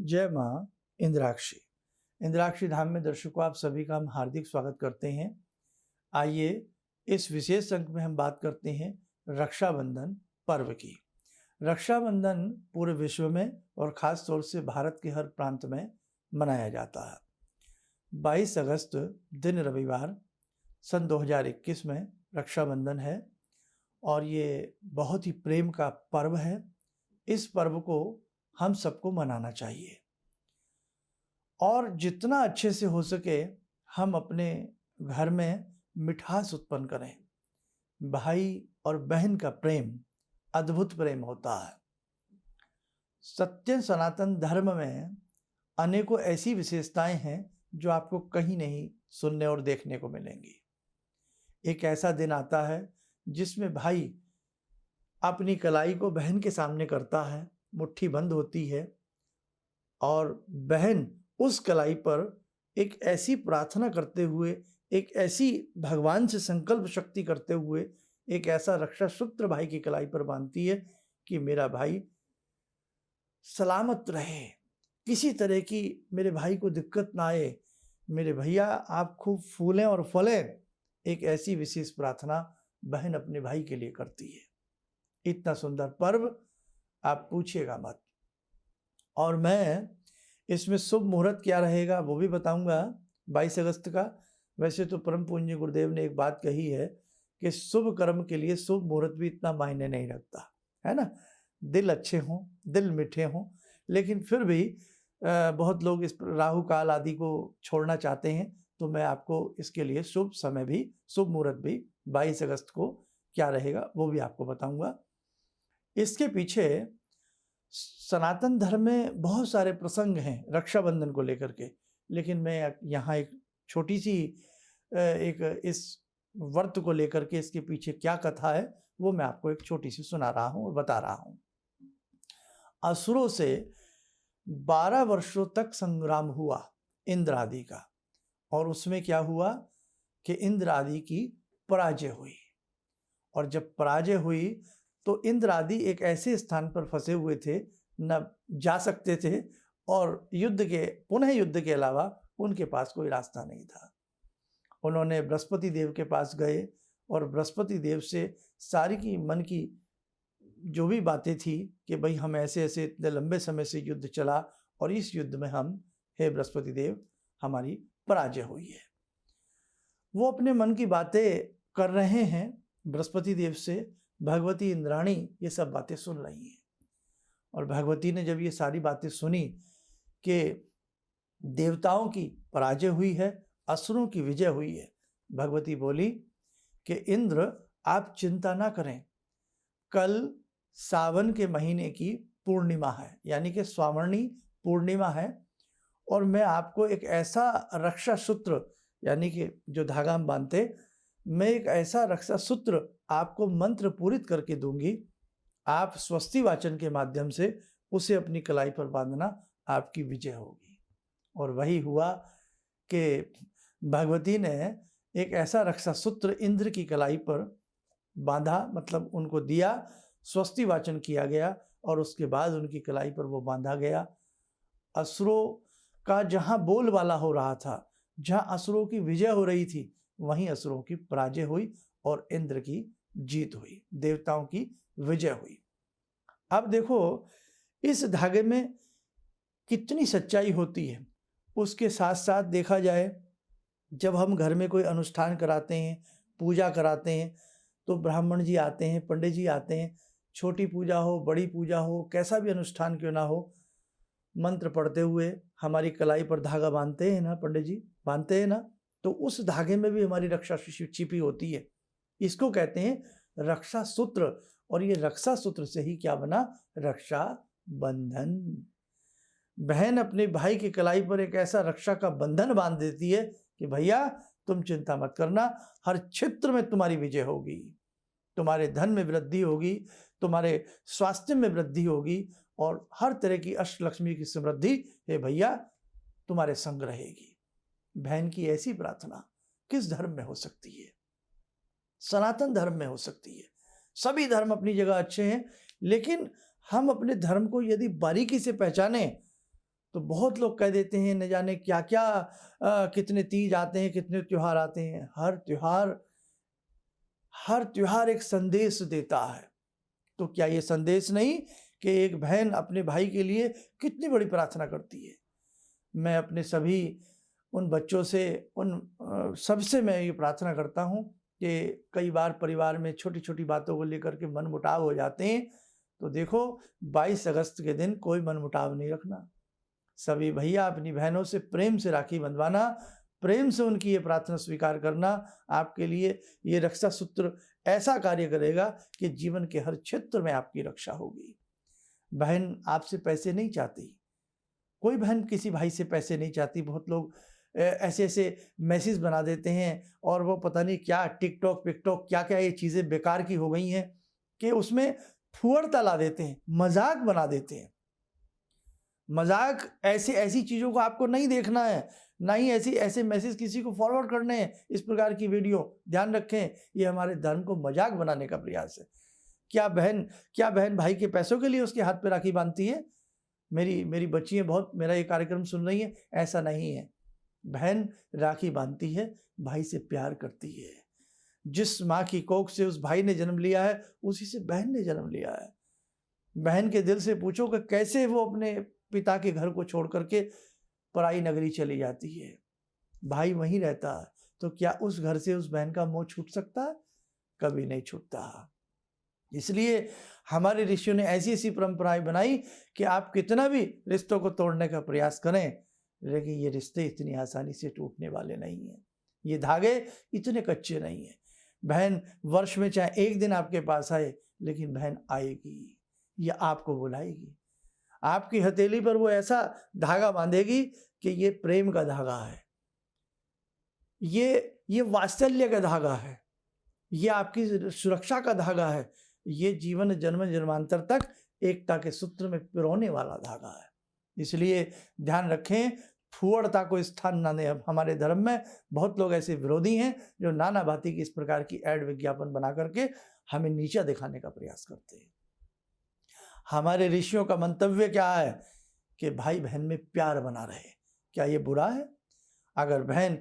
जय माँ इंद्राक्षी। इंद्राक्षी धाम में दर्शकों आप सभी का हम हार्दिक स्वागत करते हैं। आइए इस विशेष अंक में हम बात करते हैं रक्षाबंधन पर्व की। रक्षाबंधन पूरे विश्व में और ख़ास तौर से भारत के हर प्रांत में मनाया जाता है। 22 अगस्त दिन रविवार सन 2021 में रक्षाबंधन है और ये बहुत ही प्रेम का पर्व है। इस पर्व को हम सबको मनाना चाहिए और जितना अच्छे से हो सके हम अपने घर में मिठास उत्पन्न करें। भाई और बहन का प्रेम अद्भुत प्रेम होता है। सत्य सनातन धर्म में अनेकों ऐसी विशेषताएं हैं जो आपको कहीं नहीं सुनने और देखने को मिलेंगी। एक ऐसा दिन आता है जिसमें भाई अपनी कलाई को बहन के सामने करता है, मुट्ठी बंद होती है और बहन उस कलाई पर एक ऐसी प्रार्थना करते हुए, एक ऐसी भगवान से संकल्प शक्ति करते हुए एक ऐसा रक्षा सूत्र भाई की कलाई पर बांधती है कि मेरा भाई सलामत रहे, किसी तरह की मेरे भाई को दिक्कत ना आए, मेरे भैया आप खूब फूलें और फलें। एक ऐसी विशेष प्रार्थना बहन अपने भाई के लिए करती है। इतना सुंदर पर्व आप पूछिएगा मत। और मैं इसमें शुभ मुहूर्त क्या रहेगा वो भी बताऊंगा 22 अगस्त का। वैसे तो परम पूज्य गुरुदेव ने एक बात कही है कि शुभ कर्म के लिए शुभ मुहूर्त भी इतना मायने नहीं रखता है ना। दिल अच्छे हों, दिल मीठे हों, लेकिन फिर भी बहुत लोग इस राहु काल आदि को छोड़ना चाहते हैं, तो मैं आपको इसके लिए शुभ समय भी, शुभ मुहूर्त भी 22 अगस्त को क्या रहेगा वो भी आपको बताऊंगा। इसके पीछे सनातन धर्म में बहुत सारे प्रसंग हैं रक्षाबंधन को लेकर के, लेकिन मैं यहाँ एक छोटी सी एक इस व्रत को लेकर के इसके पीछे क्या कथा है वो मैं आपको एक छोटी सी सुना रहा हूँ और बता रहा हूँ। असुरों से 12 वर्षों तक संग्राम हुआ इंद्र आदि का, और उसमें क्या हुआ कि इंद्र आदि की पराजय हुई। और जब पराजय हुई तो इंद्र आदि एक ऐसे स्थान पर फंसे हुए थे, न जा सकते थे और पुनः युद्ध के अलावा उनके पास कोई रास्ता नहीं था। उन्होंने बृहस्पति देव के पास गए और बृहस्पति देव से सारी की मन की जो भी बातें थी कि भाई हम ऐसे ऐसे इतने लंबे समय से युद्ध चला और इस युद्ध में हम, हे बृहस्पति देव, हमारी पराजय हुई है। वो अपने मन की बातें कर रहे हैं बृहस्पति देव से। भगवती इंद्राणी ये सब बातें सुन रही हैं और भगवती ने जब ये सारी बातें सुनी कि देवताओं की पराजय हुई है, असुरों की विजय हुई है, भगवती बोली कि इंद्र आप चिंता ना करें, कल सावन के महीने की पूर्णिमा है, यानी कि स्वावर्णी पूर्णिमा है, और मैं आपको एक ऐसा रक्षा सूत्र, यानी कि जो धागा हम बांधते, मैं एक ऐसा रक्षा सूत्र आपको मंत्र पूरित करके दूंगी। आप स्वस्ति वाचन के माध्यम से उसे अपनी कलाई पर बांधना, आपकी विजय होगी। और वही हुआ कि भगवती ने एक ऐसा रक्षा सूत्र इंद्र की कलाई पर बांधा, मतलब उनको दिया, स्वस्ति वाचन किया गया और उसके बाद उनकी कलाई पर वो बांधा गया। असुरों का जहाँ बोलबाला हो रहा था, जहाँ असुरों की विजय हो रही थी, वहीं असुरों की पराजय हुई और इंद्र की जीत हुई, देवताओं की विजय हुई। अब देखो इस धागे में कितनी सच्चाई होती है। उसके साथ साथ देखा जाए, जब हम घर में कोई अनुष्ठान कराते हैं, पूजा कराते हैं, तो ब्राह्मण जी आते हैं, पंडित जी आते हैं, छोटी पूजा हो, बड़ी पूजा हो, कैसा भी अनुष्ठान क्यों ना हो, मंत्र पढ़ते हुए हमारी कलाई पर धागा बांधते हैं ना, पंडित जी बांधते हैं ना, तो उस धागे में भी हमारी रक्षा छिपी होती है। इसको कहते हैं रक्षा सूत्र। और ये रक्षा सूत्र से ही क्या बना, रक्षा बंधन। बहन अपने भाई की कलाई पर एक ऐसा रक्षा का बंधन बांध देती है कि भैया तुम चिंता मत करना, हर क्षेत्र में तुम्हारी विजय होगी, तुम्हारे धन में वृद्धि होगी, तुम्हारे स्वास्थ्य में वृद्धि होगी और हर तरह की अष्टलक्ष्मी की समृद्धि, हे भैया, तुम्हारे संग रहेगी। बहन की ऐसी प्रार्थना किस धर्म में हो सकती है? सनातन धर्म में हो सकती है। सभी धर्म अपनी जगह अच्छे हैं, लेकिन हम अपने धर्म को यदि बारीकी से पहचाने तो बहुत लोग कह देते हैं न जाने क्या क्या, कितने तीज आते हैं, कितने त्योहार आते हैं। हर त्योहार एक संदेश देता है। तो क्या ये संदेश नहीं कि एक बहन अपने भाई के लिए कितनी बड़ी प्रार्थना करती है। मैं अपने सभी उन बच्चों से, सबसे मैं ये प्रार्थना करता हूँ कि कई बार परिवार में छोटी छोटी बातों को लेकर के मनमुटाव हो जाते हैं। तो देखो, 22 अगस्त के दिन कोई मनमुटाव नहीं रखना। सभी भैया अपनी बहनों से प्रेम से राखी बंधवाना, प्रेम से उनकी ये प्रार्थना स्वीकार करना। आपके लिए ये रक्षा सूत्र ऐसा कार्य करेगा कि जीवन के हर क्षेत्र में आपकी रक्षा होगी। बहन आपसे पैसे नहीं चाहती, कोई बहन किसी भाई से पैसे नहीं चाहती। बहुत लोग ऐसे ऐसे मैसेज बना देते हैं और वो पता नहीं क्या टिकटॉक पिकटॉक क्या क्या ये चीज़ें बेकार की हो गई हैं कि उसमें फुहड़ता ला देते हैं, मजाक बना देते हैं। मजाक ऐसी चीज़ों को आपको नहीं देखना है, ना ही ऐसे मैसेज किसी को फॉरवर्ड करने हैं। इस प्रकार की वीडियो ध्यान रखें, ये हमारे धर्म को मजाक बनाने का प्रयास है। क्या बहन भाई के पैसों के लिए उसके हाथ पे राखी बांधती है? मेरी बच्चियाँ बहुत मेरा ये कार्यक्रम सुन रही हैं, ऐसा नहीं है। बहन राखी बांधती है, भाई से प्यार करती है। जिस माँ की कोख से उस भाई ने जन्म लिया है, उसी से बहन ने जन्म लिया है। बहन के दिल से पूछो कि कैसे वो अपने पिता के घर को छोड़ करके पराई नगरी चली जाती है। भाई वहीं रहता है, तो क्या उस घर से उस बहन का मोह छूट सकता है? कभी नहीं छूटता। इसलिए हमारे ऋषियों ने ऐसी ऐसी परंपराएं बनाई कि आप कितना भी रिश्तों को तोड़ने का प्रयास करें, लेकिन ये रिश्ते इतनी आसानी से टूटने वाले नहीं हैं। ये धागे इतने कच्चे नहीं हैं। बहन वर्ष में चाहे एक दिन आपके पास आए, लेकिन बहन आएगी, ये आपको बुलाएगी। आपकी हथेली पर वो ऐसा धागा बांधेगी कि ये प्रेम का धागा है, ये वात्सल्य का धागा है, ये आपकी सुरक्षा का धागा है, ये जीवन जन्म जन्मांतर तक एकता के सूत्र में पिरोने वाला धागा है। इसलिए ध्यान रखें, फुहड़ता को स्थान ना दें। हमारे धर्म में बहुत लोग ऐसे विरोधी हैं जो नाना भांति की इस प्रकार की ऐड विज्ञापन बना करके हमें नीचा दिखाने का प्रयास करते हैं। हमारे ऋषियों का मंतव्य क्या है कि भाई बहन में प्यार बना रहे। क्या ये बुरा है? अगर बहन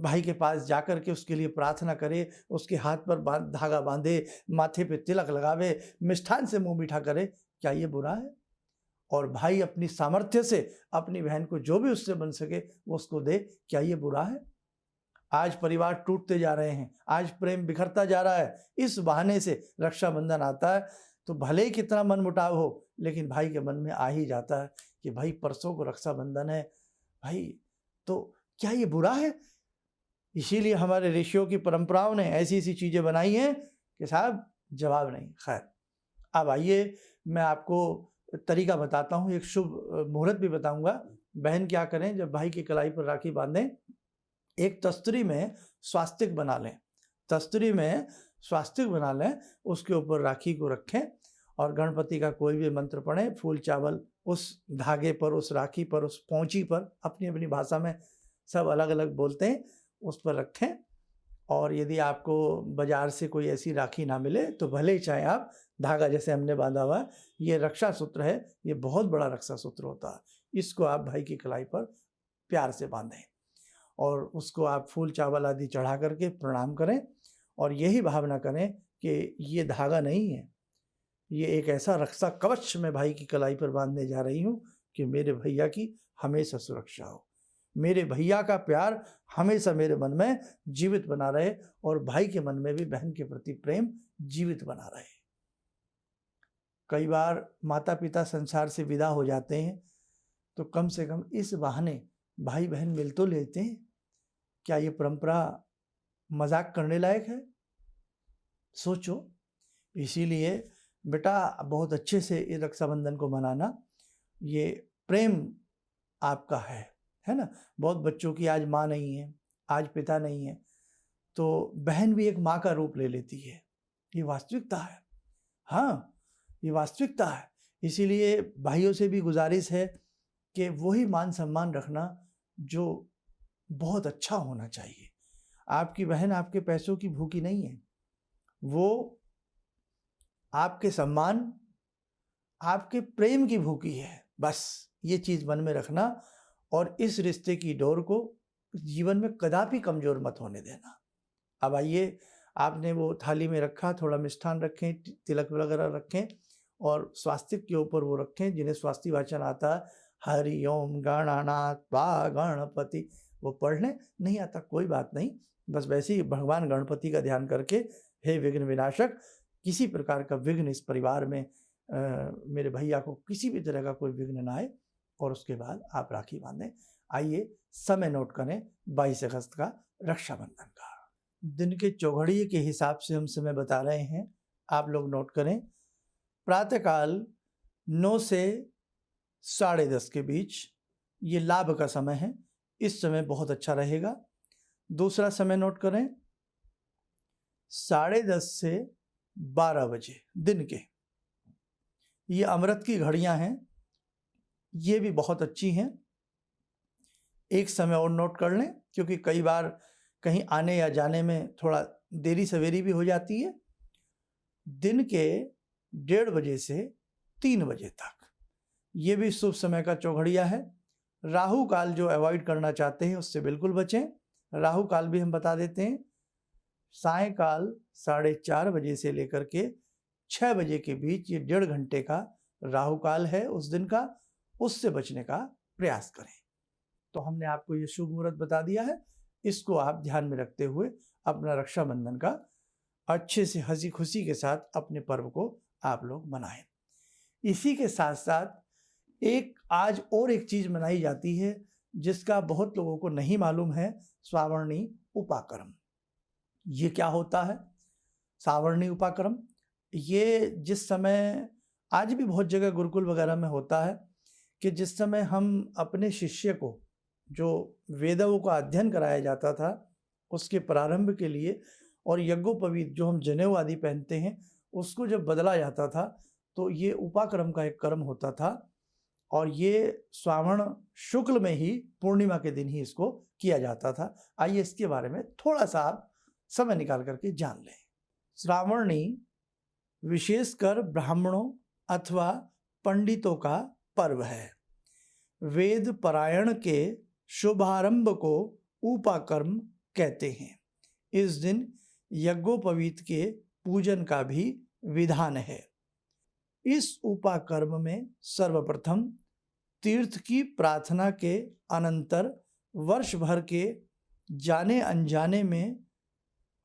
भाई के पास जाकर के उसके लिए प्रार्थना करे, उसके हाथ पर धागा बांधे, माथे पे तिलक लगावे, मिष्ठान से मुंह मीठा करे, क्या ये बुरा है? और भाई अपनी सामर्थ्य से अपनी बहन को जो भी उससे बन सके वो उसको दे, क्या ये बुरा है? आज परिवार टूटते जा रहे हैं, आज प्रेम बिखरता जा रहा है। इस बहाने से रक्षाबंधन आता है तो भले ही कितना मनमुटाव हो, लेकिन भाई के मन में आ ही जाता है कि भाई परसों को रक्षाबंधन है भाई, तो क्या ये बुरा है? इसीलिए हमारे ऋषियों की परंपराओं ने ऐसी ऐसी चीज़ें बनाई हैं कि साहब जवाब नहीं। खैर, अब आइए मैं आपको तरीका बताता हूँ, एक शुभ मुहूर्त भी बताऊंगा। बहन क्या करें जब भाई की कलाई पर राखी बांधें, एक तस्तरी में स्वास्तिक बना लें, उसके ऊपर राखी को रखें और गणपति का कोई भी मंत्र पढ़ें, फूल चावल उस धागे पर, उस राखी पर, उस पौंची पर, अपनी अपनी भाषा में सब अलग अलग बोलते हैं, उस पर रखें। और यदि आपको बाजार से कोई ऐसी राखी ना मिले तो भले ही चाहे आप धागा जैसे हमने बांधा हुआ है, ये रक्षा सूत्र है, ये बहुत बड़ा रक्षा सूत्र होता है। इसको आप भाई की कलाई पर प्यार से बांधें और उसको आप फूल चावल आदि चढ़ा करके प्रणाम करें और यही भावना करें कि ये धागा नहीं है, ये एक ऐसा रक्षा कवच मैं भाई की कलाई पर बांधने जा रही हूँ कि मेरे भैया की हमेशा सुरक्षा हो, मेरे भैया का प्यार हमेशा मेरे मन में जीवित बना रहे और भाई के मन में भी बहन के प्रति प्रेम जीवित बना रहे। कई बार माता पिता संसार से विदा हो जाते हैं तो कम से कम इस बहाने भाई बहन मिल तो लेते हैं। क्या ये परंपरा मजाक करने लायक है? सोचो। इसीलिए बेटा बहुत अच्छे से इस रक्षाबंधन को मनाना, ये प्रेम आपका है ना। बहुत बच्चों की आज माँ नहीं है, आज पिता नहीं है, तो बहन भी एक माँ का रूप ले लेती है। ये वास्तविकता है, हाँ ये वास्तविकता है। इसीलिए भाइयों से भी गुजारिश है कि वही मान सम्मान रखना जो बहुत अच्छा होना चाहिए। आपकी बहन आपके पैसों की भूखी नहीं है, वो आपके सम्मान, आपके प्रेम की भूखी है। बस ये चीज़ मन में रखना और इस रिश्ते की डोर को जीवन में कदापि कमज़ोर मत होने देना। अब आइए, आपने वो थाली में रखा, थोड़ा मिष्ठान रखें, तिलक वगैरह रखें और स्वास्तिक के ऊपर वो रखें, जिन्हें स्वास्ति वाचन आता है, हरि ओम गणानाथ त्वा गणपति, वो पढ़ लें। नहीं आता कोई बात नहीं, बस वैसे ही भगवान गणपति का ध्यान करके, हे विघ्न विनाशक, किसी प्रकार का विघ्न इस परिवार में मेरे भैया को किसी भी तरह का कोई विघ्न ना आए, और उसके बाद आप राखी बांधें। आइए समय नोट करें, 22 अगस्त का रक्षाबंधन का। दिन के चौघड़िए के हिसाब से हम समय बता रहे हैं, आप लोग नोट करें। प्रातःकाल 9 से 10:30 के बीच ये लाभ का समय है, इस समय बहुत अच्छा रहेगा। दूसरा समय नोट करें, 10:30 से 12 बजे दिन के, ये अमृत की घड़ियां हैं, ये भी बहुत अच्छी हैं। एक समय और नोट कर लें, क्योंकि कई बार कहीं आने या जाने में थोड़ा देरी सवेरी भी हो जाती है। दिन के 1:30 बजे से 3 बजे तक ये भी शुभ समय का चौघड़िया है। राहु काल जो अवॉइड करना चाहते हैं उससे बिल्कुल बचें। राहु काल भी हम बता देते हैं, सायंकाल 4:30 बजे से लेकर के 6 बजे के बीच, ये 1.5 घंटे का राहु काल है उस दिन का, उससे बचने का प्रयास करें। तो हमने आपको ये शुभ मुहूर्त बता दिया है, इसको आप ध्यान में रखते हुए अपना रक्षाबंधन का अच्छे से हंसी खुशी के साथ अपने पर्व को आप लोग मनाएं। इसी के साथ साथ आज और एक चीज़ मनाई जाती है जिसका बहुत लोगों को नहीं मालूम है, श्रावणी उपाकर्म। ये क्या होता है श्रावणी उपाकर्म? ये जिस समय आज भी बहुत जगह गुरुकुल वगैरह में होता है कि जिस समय हम अपने शिष्य को जो वेदों का अध्ययन कराया जाता था उसके प्रारंभ के लिए, और यज्ञोपवीत जो हम जनेऊ आदि पहनते हैं उसको जब बदला जाता था, तो ये उपाकर्म का एक कर्म होता था, और ये श्रावण शुक्ल में ही पूर्णिमा के दिन ही इसको किया जाता था। आइए इसके बारे में थोड़ा सा आप समय निकाल करके जान लें। श्रावणी विशेषकर ब्राह्मणों अथवा पंडितों का पर्व है। वेद पारायण के शुभारंभ को उपाकर्म कहते हैं। इस दिन यज्ञोपवीत के पूजन का भी विधान है। इस उपाकर्म में सर्वप्रथम तीर्थ की प्रार्थना के अनंतर वर्ष भर के जाने अनजाने में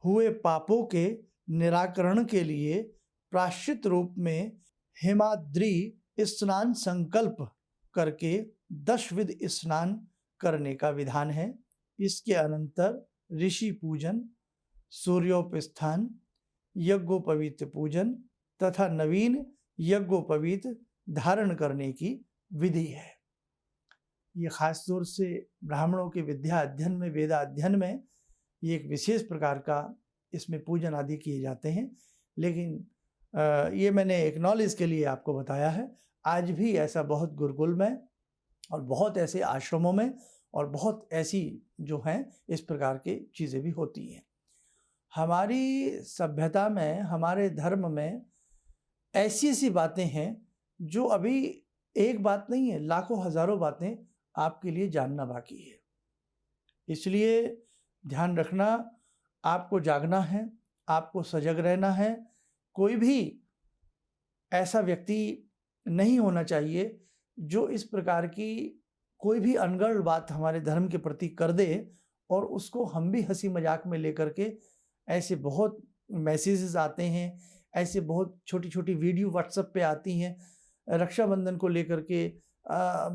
हुए पापों के निराकरण के लिए प्रायश्चित रूप में हिमाद्री स्नान संकल्प करके 10 विध स्नान करने का विधान है। इसके अनंतर ऋषि पूजन, सूर्योपस्थान, यज्ञोपवीत पूजन तथा नवीन यज्ञोपवीत धारण करने की विधि है। ये खास तौर से ब्राह्मणों के विद्या अध्ययन में, वेदा अध्ययन में ये एक विशेष प्रकार का इसमें पूजन आदि किए जाते हैं। लेकिन ये मैंने एक नॉलेज के लिए आपको बताया है। आज भी ऐसा बहुत गुरुकुल में और बहुत ऐसे आश्रमों में और बहुत ऐसी जो हैं इस प्रकार की चीज़ें भी होती हैं। हमारी सभ्यता में, हमारे धर्म में ऐसी ऐसी बातें हैं जो अभी एक बात नहीं है, लाखों हजारों बातें आपके लिए जानना बाकी है। इसलिए ध्यान रखना, आपको जागना है, आपको सजग रहना है। कोई भी ऐसा व्यक्ति नहीं होना चाहिए जो इस प्रकार की कोई भी अनगढ़ बात हमारे धर्म के प्रति कर दे और उसको हम भी हंसी मजाक में लेकर के, ऐसे बहुत मैसेजेस आते हैं, ऐसे बहुत छोटी छोटी वीडियो व्हाट्सएप पे आती हैं, रक्षाबंधन को लेकर के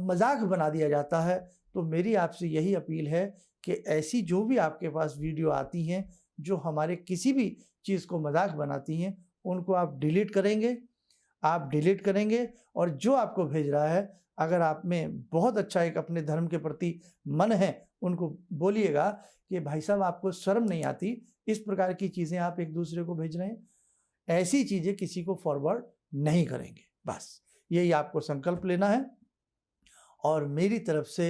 मजाक बना दिया जाता है। तो मेरी आपसे यही अपील है कि ऐसी जो भी आपके पास वीडियो आती हैं जो हमारे किसी भी चीज़ को मजाक बनाती हैं, उनको आप डिलीट करेंगे और जो आपको भेज रहा है, अगर आप में बहुत अच्छा एक अपने धर्म के प्रति मन है, उनको बोलिएगा कि भाई साहब आपको शर्म नहीं आती, इस प्रकार की चीज़ें आप एक दूसरे को भेज रहे हैं, ऐसी चीज़ें किसी को फॉरवर्ड नहीं करेंगे। बस यही आपको संकल्प लेना है। और मेरी तरफ से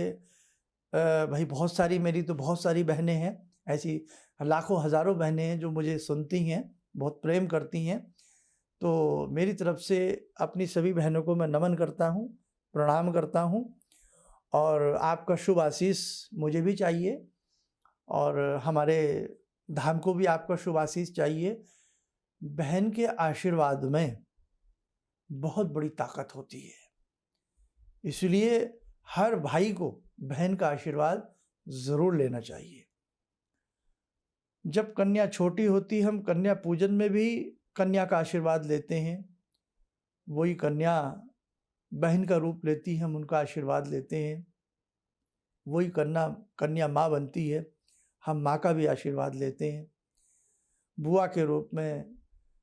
भाई मेरी तो बहुत सारी बहनें हैं, ऐसी लाखों हज़ारों बहनें हैं जो मुझे सुनती हैं, बहुत प्रेम करती हैं। तो मेरी तरफ से अपनी सभी बहनों को मैं नमन करता हूँ, प्रणाम करता हूँ। और आपका शुभ आशीष मुझे भी चाहिए और हमारे धाम को भी आपका शुभ आशीष चाहिए। बहन के आशीर्वाद में बहुत बड़ी ताकत होती है, इसलिए हर भाई को बहन का आशीर्वाद ज़रूर लेना चाहिए। जब कन्या छोटी होती हम कन्या पूजन में भी कन्या का आशीर्वाद लेते हैं, वही कन्या बहन का रूप लेती है, हम उनका आशीर्वाद लेते हैं। वही कन्या माँ बनती है, हम माँ का भी आशीर्वाद लेते हैं। बुआ के रूप में,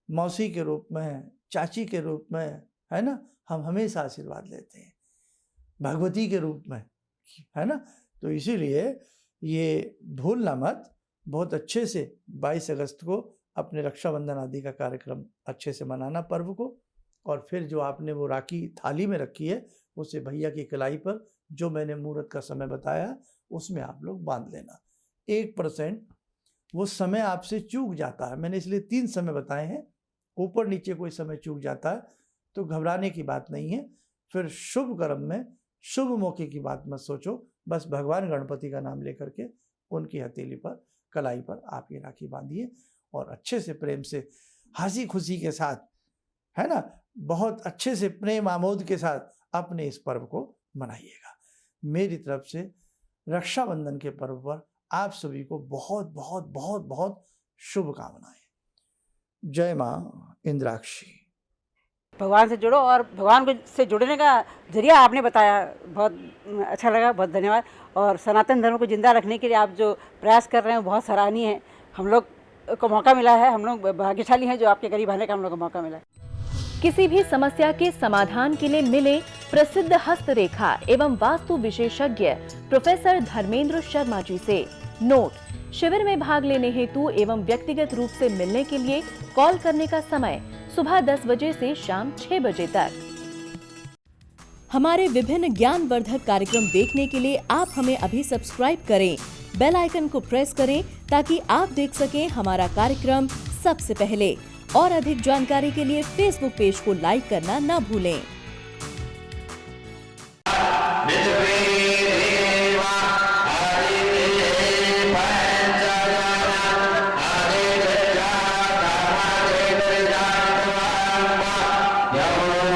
मौसी के रूप में, चाची के रूप में, है ना, हम हमेशा आशीर्वाद लेते हैं, भगवती के रूप में, है ना। तो इसीलिए ये भूलना मत, बहुत अच्छे से 22 अगस्त को अपने रक्षाबंधन आदि का कार्यक्रम अच्छे से मनाना पर्व को। और फिर जो आपने वो राखी थाली में रखी है उसे भैया की कलाई पर जो मैंने मुहूर्त का समय बताया उसमें आप लोग बांध लेना। 1% वो समय आपसे चूक जाता है, मैंने इसलिए 3 समय बताए हैं, ऊपर नीचे कोई समय चूक जाता है तो घबराने की बात नहीं है। फिर शुभ कर्म में शुभ मौके की बात मत सोचो, बस भगवान गणपति का नाम लेकर के उनकी हथेली पर, कलाई पर आप ये राखी बांधिए और अच्छे से प्रेम से हंसी खुशी के साथ, है ना, बहुत अच्छे से प्रेम आमोद के साथ अपने इस पर्व को मनाइएगा। मेरी तरफ से रक्षाबंधन के पर्व पर आप सभी को बहुत बहुत बहुत बहुत शुभकामनाएं। जय मां इंद्राक्षी। भगवान से जुड़ो और भगवान को से जुड़ने का जरिया आपने बताया, बहुत अच्छा लगा, बहुत धन्यवाद। और सनातन धर्म को जिंदा रखने के लिए आप जो प्रयास कर रहे हैं बहुत सराहनीय है। हम लोग को मौका मिला है, हम लोग भाग्यशाली हैं जो आपके करीब आने का हम लोग को मौका मिला है। किसी भी समस्या के समाधान के लिए मिले प्रसिद्ध हस्तरेखा एवं वास्तु विशेषज्ञ प्रोफेसर धर्मेंद्र शर्मा जी से। नोट: शिविर में भाग लेने हेतु एवं व्यक्तिगत रूप से मिलने के लिए कॉल करने का समय सुबह 10 बजे से शाम 6 बजे तक। हमारे विभिन्न ज्ञानवर्धक कार्यक्रम देखने के लिए आप हमें अभी सब्सक्राइब करें, बेल आइकन को प्रेस करें ताकि आप देख सकें हमारा कार्यक्रम सबसे पहले। और अधिक जानकारी के लिए फेसबुक पेज को लाइक करना न भूलें। Yeah.